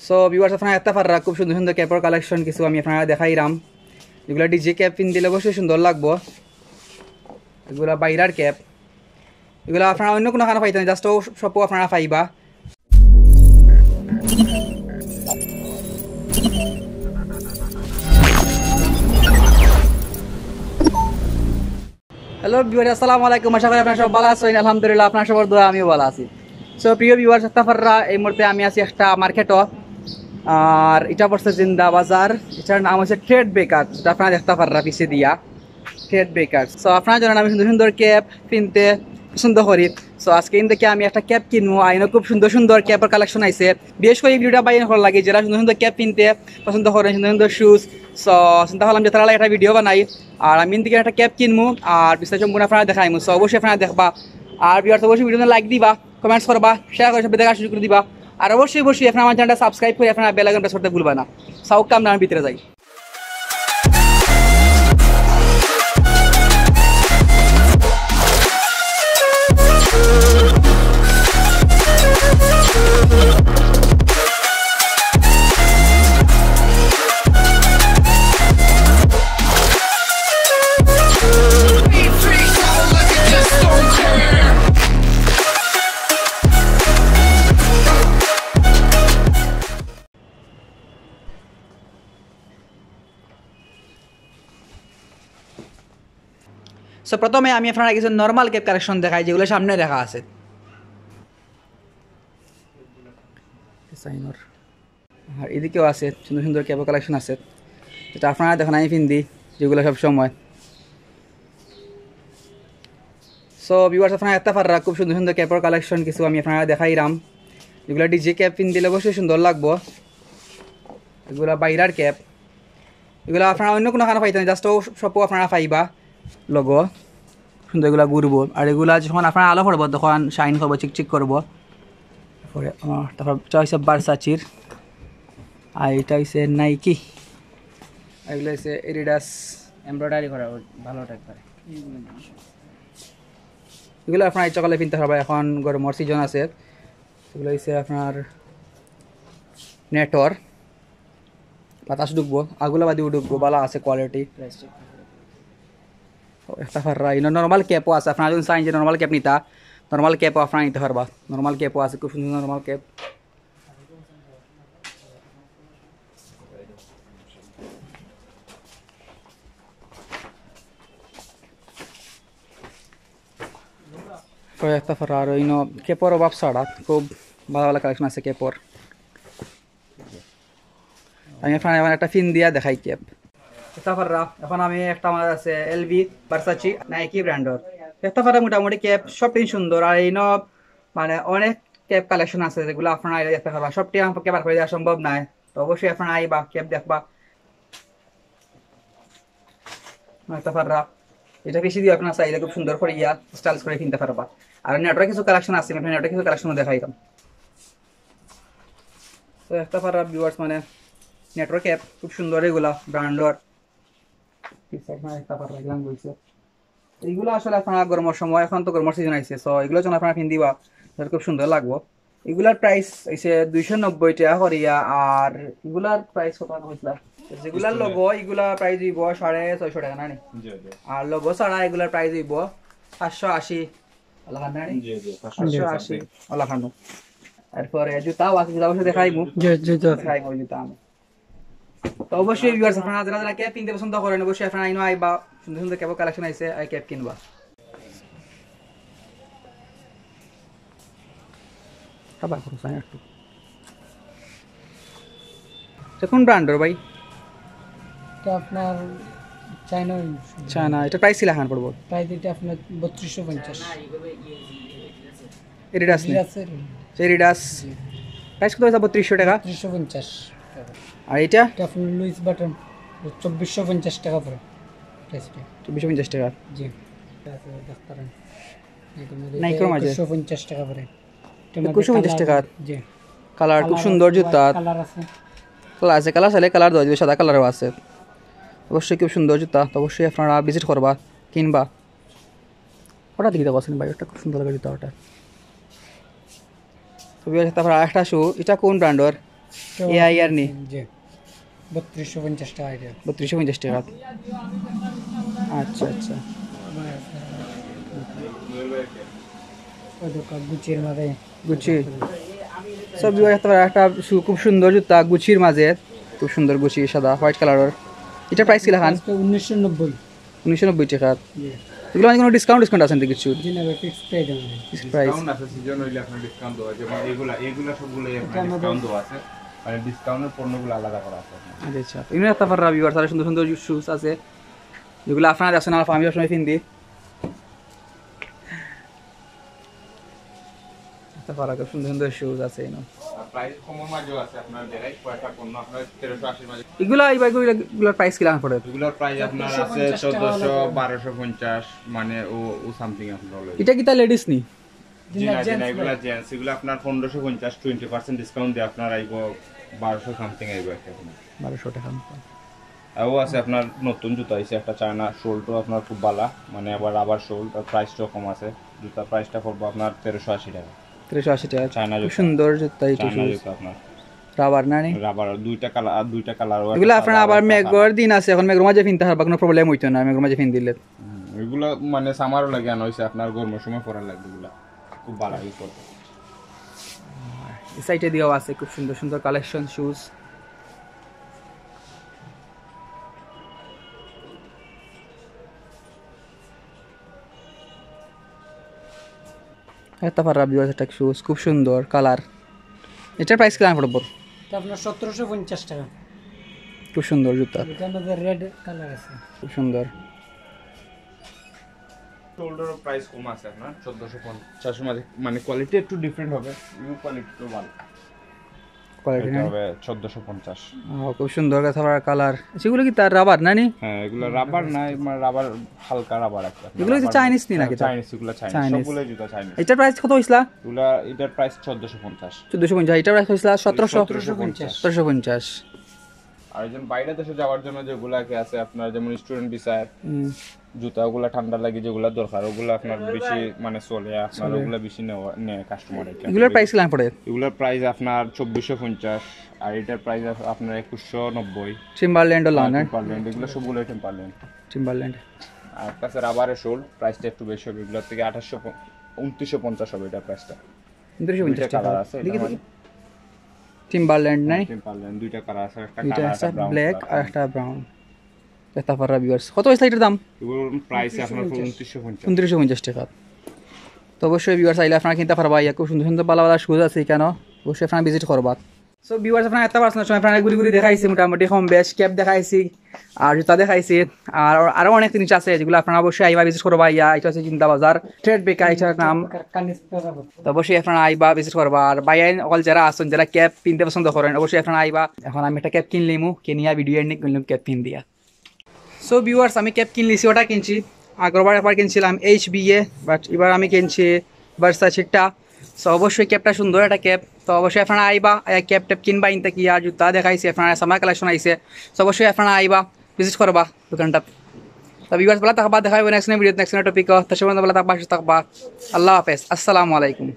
So viewers আপনারা এত পাররা খুব সুন্দর সুন্দর ক্যাপের কালেকশন কিছু আমি আপনারা দেখাইরাম। এগুলা ডিজে ক্যাপ পিন দিলে অবশ্যই সুন্দর লাগবো। এগুলা বাইরার ক্যাপ, এগুলা আপনারা অন্য কোনো খানা পাইতেন, জাস্ট সবও আপনারা পাইবা। হ্যালো ভিউয়ার্স, আসসালামু আলাইকুম। আশা করি আপনারা সব ভালো আছেন। আলহামদুলিল্লাহ আপনার সবার দোয়া আমিও ভালো আছি। সো প্রিয় ভিউয়ার্স, তারপররা এই মুহূর্তে আমি আছি একটা মার্কেটও, আর এটা পড়ছে জিন্দা বাজার। এটার নাম হচ্ছে ট্রেড বেকার, যেটা আপনারা দেখতে পাররা পিছিয়ে দিয়া ট্রেড বেকার। সো আপনারা জানেন আমি সুন্দর সুন্দর ক্যাপ কিনতে পছন্দ করি। সো আজকে থেকে আমি একটা ক্যাপ কিনবো। আইনও খুব সুন্দর সুন্দর ক্যাপের কালেকশন আছে। বিশেষ করে এই ভিডিওটা বাইরে ভালো লাগে যারা সুন্দর সুন্দর ক্যাপ কিনতে পছন্দ করেন, সুন্দর সুন্দর শুজ। সো চিন্তা করলাম যে তারা একটা ভিডিও বানাই, আর আমি থেকে একটা ক্যাপ কিনবো আর বিস্তারিত সম্পূর্ণ আপনারা দেখাইমু। সো অবশ্যই আপনারা দেখবা, আর ভিউয়ার্স অবশ্যই ভিডিওটা লাইক দিবা, কমেন্টস করবা, শেয়ার করে সবাই দেখার সুযোগ করে দিবা, আর অবশ্যই আপনারা আমার চ্যানেলটা সাবস্ক্রাইব করে আপনারা বেল আইকন প্রেস করতে ভুলবা না। সাউক কাম না আমি ভিতরে যাই। সো প্রথমে আমি আপনারা কিছু নর্মাল ক্যাপ কালেকশন দেখাই যেগুলো সামনে দেখা আছে। আর এদিকেও আছে সুন্দর সুন্দর ক্যাপের কালেকশন আছে, যেটা আপনারা দেখেন আমি পিন্দি যেগুলো সব সময়। সো ভিউয়ার্স আপনারা এত পাররা খুব সুন্দর সুন্দর ক্যাপের কালেকশন কিছু আমি আপনারা দেখাইরাম। এগুলো ডিজে ক্যাপ পিন দিলে অবশ্যই সুন্দর লাগবো। এগুলা বাইরার ক্যাপ, এগুলো আপনারা অন্য কোনো খানা পাইতেন, জাস্ট সবও আপনারা পাইবা লগো সুন্দর। এগুলো ঘুরবো, আর এগুলা যখন আপনার আলো পড়বো তখন শাইন করবো, চিকচিক করবো। তারপর এটা হচ্ছে ভার্সাচির, আর এটা হচ্ছে নাইকি, এগুলো হচ্ছে এডিডাস এমব্রয়ডারি করা ভালো টাইপের। এগুলো আপনার সকালে কিনতে হবে, এখন গরমের সিজন আছে। এগুলো হচ্ছে আপনার নেটওয়ার, বাতাস ঢুকবো, আগুলা বাদিও ঢুকবো, ভালো আছে কোয়ালিটি। একটা ফাররা নর্মাল ক্যাপও আছে, আপনারা যদি চান যে নর্মাল ক্যাপ নিতা, নর্মাল ক্যাপও আপনারা নিতে পারবা। নর্মাল ক্যাপও আছে, খুব সুন্দর নর্মাল ক্যাপ। একটা ফাররা আর ক্যাপর অভাব ছাড়া খুব ভালো ভালো কালেকশন আছে ক্যাপর। আমি আপনার একটা ফিন দিয়া দেখাই ক্যাপ। এখন আমি একটা আমার আছে এলভি ভার্সাচি নাইকি ব্র্যান্ডর। একটা ফারা মোটামুটি ক্যাপ সবটাই সুন্দর, আর এই মানে অনেক ক্যাপ কালেকশন আছে যেগুলো আপনারা দেখতে পারবা। সবটি আমাকে বার করে দেওয়া সম্ভব নয়, তো অবশ্যই আপনারা আইবা ক্যাপ দেখবা। একটা ফারা এটা বেশি দিয়ে আপনার চাইলে খুব সুন্দর করে স্টাইলস করে কিনতে পারবা। আর নেটওয়ার্ক কিছু কালেকশন আছে, আমি নেটওয়ার্ক কিছু কালেকশন দেখাইলাম। তো একটা ফারা ভিউয়ার্স মানে নেটওয়ার্ক ক্যাপ খুব সুন্দর, এগুলা ব্র্যান্ডর। এইগুলো আসলে আপনারা গরমের সময়, এখন তো গরমের সিজন আইছে, সো এগুলো যখন আপনারা পিন্দিবা খুব সুন্দর লাগবো। এগুলার প্রাইস হইছে 290 টাকা করিয়া, আর এগুলার প্রাইস কত হইছিল? যেগুলার লোগো এগুলা প্রাইস হইব 650 টাকা না নি, আর লোগো ছাড়া এগুলার প্রাইস হইব 580 আলাহান না নি, 580 আলাহান। তারপরে জুতাও আছে, জুতা অবশ্যই দেখাইমু, দেখাইমু জুতা আমি। তো অবশ্যই ভিউয়ার্স আপনারা যারা যারা ক্যাপ কিনতে পছন্দ করেন অবশ্যই আপনারা আইনো আইবা, সুন্দর সুন্দর ক্যাপের কালেকশন আইছে, আই ক্যাপ কিনবা। খাবার খরচ হয় একটু। কোন ব্র্যান্ডের ভাই? এটা আপনার চায়না। চায়না। এটা প্রাইস কি লাগান পড়বো? প্রাইস এটা আপনার 3250। এডিডাস নি? এডিডাস প্রাইস কত হইছে? 3200 টাকা। 3250 টাকা। আর এটা? এটা আপনার লুইস বাটন 2450 টাকা পড়ে প্রাইসটা। 2450 টাকা। জি। আছে ডাক্তারান। নাইকো মাঝে 250 টাকা পড়ে। 250 টাকা। জি। কালার খুব সুন্দর জুতা। কালার আছে। কালার আছে, কালার চাইলে কালার দেওয়া যাবে, সাদা কালারও আছে। অবশ্যই খুব সুন্দর জুতা, তো অবশ্যই আপনারা ভিজিট করবা, কিনবা। ওটা দিকে দেখছেন ভাই, ওটা খুব সুন্দর লাগে জুতা ওটা। তো তারপর আরেকটা শু, এটা কোন ব্র্যান্ডের? এআই আর নি জি 3250 টাকা এটা 3250 টাকা। আচ্ছা আচ্ছা ওই দোকান গুচির মাঝে গুচি সব একটা খুব সুন্দর জুতা গুচির মাঝে, খুব সুন্দর গুচি সাদা হোয়াইট কালারের। এটা প্রাইস কি লাগান? 1990 1990 টাকা। জি এগুলো মানে কোনো ডিসকাউন্ট আছে নাকি কিছু? জি না ফিক্স প্রাইস আমাদের ফিক্সড প্রাইস? ডিসকাউন্ট আছে, সিজন হইলে আপনার ডিসকাউন্ট দেওয়া, যেমন এগুলা সবগুলো আপনার ডিসকাউন্ট দেওয়া আছে, মানে ডিসকাউন্টের পণ্যগুলো আলাদা করা আছে আপনার। আচ্ছা ইউনিট একটা ফার রাবিবার তার সুন্দর সুন্দর শুজ আছে যেগুলো আপনারা দেখছেন আর আমি সবসময় পিন্দি। একটা ফার খুব সুন্দর সুন্দর শুজ আছে এনো। আর প্রাইস কমের মাঝেও আছে আপনার দেখাই কয়টা পণ্য আপনার 1380 মাঝে। এগুলা এই বাইকগুলোর প্রাইস কি লাগান পড়ে? এগুলোর প্রাইস আপনার আছে 1400 1250, মানে ও সামথিং আপনার হলো। এটা কি তা লেডিস নি? জি না এগুলা জেন্টস, এগুলো আপনার 1550 20% ডিসকাউন্ট দিয়ে আপনার আইবো 1200 সামথিং আইবো একটা আপনার 1200 টাকা। আর ও আছে আপনার নতুন জুতা আইছে একটা চায়না শোলটো আপনার খুব ভালো, মানে আবার রাবার শোল, তার প্রাইসটাও কম আছে। জুতার প্রাইসটা পড়বে আপনার 1380 টাকা। 1380 টাকা। চায়না খুব জুতা। সুন্দর জুতা এটা চায়না শুজ জুতা আপনার রাবার না নি? রাবার দুইটা কালার। এগুলো আপনারা আবার মেঘর দিন আছে এখন মেঘর মাঝে কিনতে পারবা, কোনো প্রবলেম হইতো না মেঘর মাঝে কিন দিলে। এগুলো মানে সামারও লাগে আনা হইছে আপনার গরমের সময় পরার লাগবে, এগুলা খুব ভালো ইউজ করতে। এই সাইডে দিয়েও আছে খুব সুন্দর সুন্দর কালেকশন শুজ। একটা ফার রাবিবার একটা শুজ খুব সুন্দর কালার। এটার প্রাইস কেমন পড়বে? এটা আপনার 1750 টাকা। খুব সুন্দর জুতা, এটার মধ্যে রেড কালার আছে। খুব সুন্দর। শোল্ডারের প্রাইস কম আছে আপনার 1450 মাঝে, মানে কোয়ালিটি একটু ডিফারেন্ট হবে, ইউ কোয়ালিটিও ভালো। কোয়ালিটি এটা না? হবে 1450। খুব সুন্দর কথা কালার। সেগুলো কি তার রাবার না নি? হ্যাঁ এগুলো রাবার না, মানে রাবার হালকা রাবার একটা। এগুলো কি চাইনিজ নি নাকি? চাইনিজ, এগুলো চাইনিজ, চাইনিজ। সবগুলো জুতা চাইনিজ। এটার প্রাইস কত হইছিল? এগুলা এটার প্রাইস 1450। 1450। এটার প্রাইস হইছিল 1700। 1750। 1750। আর একজন বাইরে দেশে যাওয়ার জন্য যেগুলাকে আছে আপনার, যেমন স্টুডেন্ট ভিসার জুতাগুলা ঠান্ডা লাগে যেগুলা দরকার, ওগুলো আপনার বেশি মানে চলে আপনার, ওগুলা বেশি নেয় কাস্টমার। এগুলোর প্রাইস কেমন পড়ে? এগুলোর প্রাইস আপনার 2450, আর এটার প্রাইস আপনার 2190। টিম্বারল্যান্ড লান না? টেম্পারল্যান্ড, এগুলো সবগুলো টেম্পারল্যান্ড। টিম্বারল্যান্ড। আর কাছে রাবারের শোল প্রাইসটা একটু বেশি হবে, এগুলোর থেকে 2950 হবে এটার প্রাইসটা। 250 টাকা। কালার আছে দেখি টিম্বারল্যান্ড নাই? টেম্পারল্যান্ড দুইটা কালার আছে, একটা এটা কালার আছে একটা ব্রাউন, ব্ল্যাক আর একটা ব্রাউন। এটা ফার রাবিবার্স কত হইছে এটার দাম? এগুলোর প্রাইস আপনার 2950। 2950 টাকা। তো অবশ্যই ভিউয়ার্স আইলে আপনারা কিনতে পারবা, ইয়া খুব সুন্দর সুন্দর ভালো ভালো শুজ আছে কেন, অবশ্যই আপনারা ভিজিট করবা। সো ভিউয়ার্স আপনারা এত পারছেন সময় আপনারা ঘুরি ঘুরি দেখাইছি, মোটামুটি কম বেশ ক্যাপ দেখাইছি আর জুতা দেখাইছি, আর আরো অনেক জিনিস আছে যেগুলো আপনারা অবশ্যই আইবা ভিজিট করবা। ইয়া এটা হচ্ছে জিন্দা বাজার ট্রেড বেকার, এটার নাম। কানিস প্লাজা। তো অবশ্যই আপনারা আইবা ভিজিট করবা। আর বাইরে অল যারা আসছেন যারা ক্যাপ কিনতে পছন্দ করেন অবশ্যই আপনারা আইবা। এখন আমি একটা ক্যাপ কিনলিমু, কিনিয়া ভিডিও এন্ডিং করলাম ক্যাপ কিন দিয়া। সো ভিউয়ার্স আমি ক্যাপ কিনলিছি, ওটা কিনছি আগরবার একবার কিনছিলাম HBA, বাট এবার আমি কিনছি ভার্সাচিটা। সো অবশ্যই ক্যাপটা সুন্দর একটা ক্যাপ। তো অবশ্যই আপনারা আইবা, ক্যাপ ট্যাপ কিনবা ইনতে কি আর জুতা দেখাইছি আপনারা সামার কালেকশন আইছে। সো অবশ্যই আপনারা আইবা ভিজিট করবা দোকানটা। তো ভিউয়ার্স ভালো থাকবা, দেখা হবে নেক্সট ভিডিও নেক্সট টপিক। তো সবাই ভালো থাকবা, সুস্থ থাকবা। আল্লাহ হাফেজ, আসসালামু আলাইকুম।